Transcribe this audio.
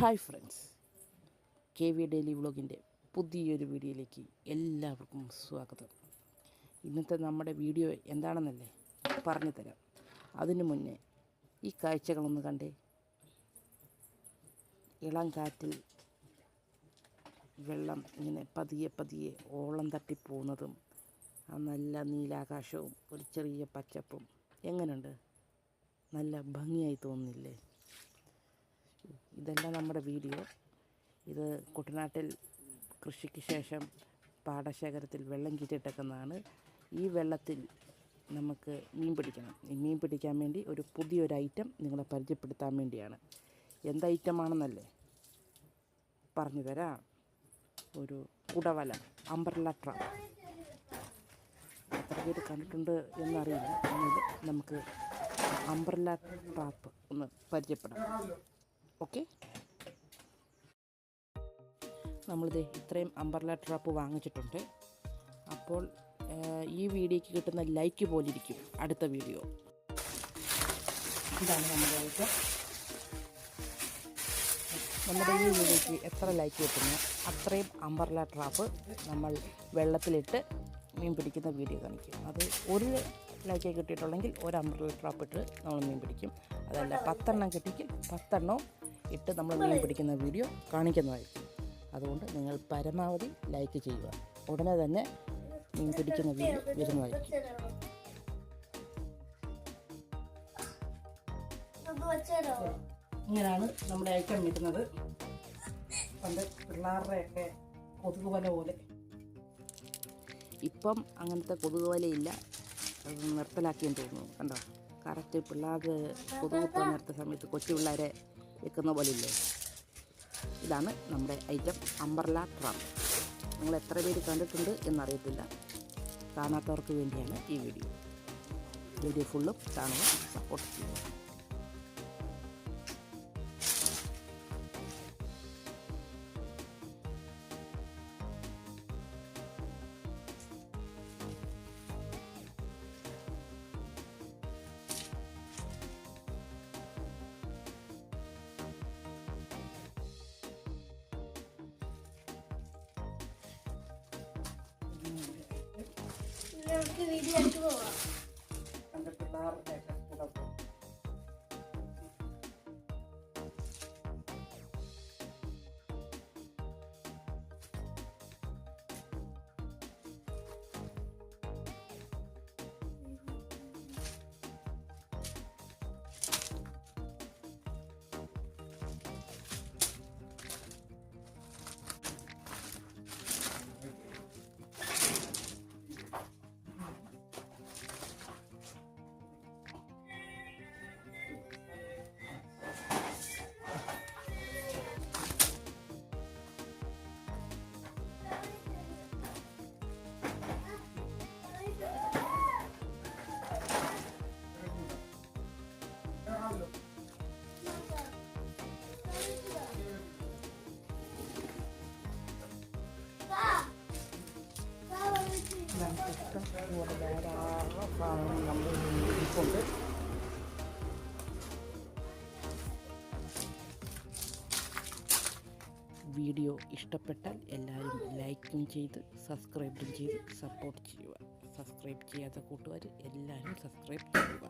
Hi friends, K V daily വ്ളോഗിൻ്റെ പുതിയൊരു വീഡിയോയിലേക്ക് എല്ലാവർക്കും സ്വാഗതം. ഇന്നത്തെ നമ്മുടെ വീഡിയോ എന്താണെന്നല്ലേ പറഞ്ഞു തരാം. അതിനു മുന്നേ ഈ കാഴ്ചകളൊന്ന് കണ്ടേ. ഇളം കാറ്റിൽ വെള്ളം ഇങ്ങനെ പതിയെ പതിയെ ഓളം തട്ടിപ്പോകുന്നതും ആ നല്ല നീലാകാശവും ഒരു ചെറിയ പച്ചപ്പും എങ്ങനെയുണ്ട്? നല്ല ഭംഗിയായി തോന്നുന്നില്ലേ? ഇതെല്ലാം നമ്മുടെ വീഡിയോ. ഇത് കുട്ടനാട്ടിൽ കൃഷിക്ക് ശേഷം പാടശേഖരത്തിൽ വെള്ളം കീറ്റിട്ടേക്കുന്നതാണ്. ഈ വെള്ളത്തിൽ നമുക്ക് മീൻ പിടിക്കണം. ഈ മീൻ പിടിക്കാൻ വേണ്ടി ഒരു പുതിയൊരു ഐറ്റം നിങ്ങളെ പരിചയപ്പെടുത്താൻ വേണ്ടിയാണ്. എന്ത് ഐറ്റമാണെന്നല്ലേ പറഞ്ഞു തരാം. ഒരു കുടവല, അംബ്രല്ല ട്രാപ്പ്. എത്ര പേര് കണ്ടിട്ടുണ്ട് എന്നറിയില്ല. എന്നത് നമുക്ക് അംബ്രല്ല ട്രാപ്പ് ഒന്ന് പരിചയപ്പെടാം. ഓക്കെ, നമ്മളിത് ഇത്രയും അംബ്രല്ല ട്രാപ്പ് വാങ്ങിച്ചിട്ടുണ്ട്. അപ്പോൾ ഈ വീഡിയോയ്ക്ക് കിട്ടുന്ന ലൈക്ക് പോലിരിക്കും അടുത്ത വീഡിയോ. ഇതാണ് നമ്മുടെ ഈ വീഡിയോയ്ക്ക് എത്ര ലൈക്ക് കിട്ടുന്നു അത്രയും അംബ്രല്ല ട്രാപ്പ് നമ്മൾ വെള്ളത്തിലിട്ട് മീൻ പിടിക്കുന്ന വീഡിയോ കാണിക്കും. അത് ഒരു ലൈക്ക് കിട്ടിയിട്ടുണ്ടെങ്കിൽ ഒരു അംബ്രല്ല ട്രാപ്പ് ഇട്ട് നമ്മൾ മീൻ പിടിക്കും. അതല്ല 10 എണ്ണം കിട്ടിയെങ്കിൽ 10 എണ്ണവും ഇട്ട് നമ്മൾ മീൻ പിടിക്കുന്ന വീഡിയോ കാണിക്കുന്നതായിരിക്കും. അതുകൊണ്ട് നിങ്ങൾ പരമാവധി ലൈക്ക് ചെയ്യുക. ഉടനെ തന്നെ മീൻ പിടിക്കുന്ന വീഡിയോ വരുന്നതായിരിക്കും. ഇങ്ങനെയാണ് നമ്മുടെ ഐറ്റം കിട്ടുന്നത്. പണ്ട് പിള്ളേരുടെയൊക്കെ കൊതുക് വല പോലെ. ഇപ്പം അങ്ങനത്തെ കൊതുക് വലയില്ല, അത് നിർത്തലാക്കിയെന്ന് തോന്നുന്നു. കണ്ടോ, കറക്റ്റ് പിള്ളേർക്ക് കൊതുക് കുത്താൻ നേരത്തെ സമയത്ത് കൊച്ചു പിള്ളേരെ വെക്കുന്ന പോലെ ഇല്ലേ? ഇതാണ് നമ്മുടെ ഐറ്റം അംബ്രല്ല ട്രാപ്പ്. നിങ്ങൾ എത്ര പേര് കണ്ടിട്ടുണ്ട് എന്നറിയത്തില്ല. കാണാത്തവർക്ക് വേണ്ടിയാണ് ഈ വീഡിയോ ഫുള്ളും കാണുക, സപ്പോർട്ട് ചെയ്യുക. നമുക്ക് വീഡിയോ എടുത്ത് പോവാം. ഇഷ്ടംപോലെ ധാരാളം സാധനങ്ങൾ നമ്മൾ ഇരിപ്പുണ്ട്. വീഡിയോ ഇഷ്ടപ്പെട്ടാൽ എല്ലാവരും ലൈക്കും ചെയ്ത് സബ്സ്ക്രൈബും ചെയ്ത് സപ്പോർട്ട് ചെയ്യുക. സബ്സ്ക്രൈബ് ചെയ്യാത്ത കൂട്ടുകാർ എല്ലാവരും സബ്സ്ക്രൈബ് ചെയ്യുക.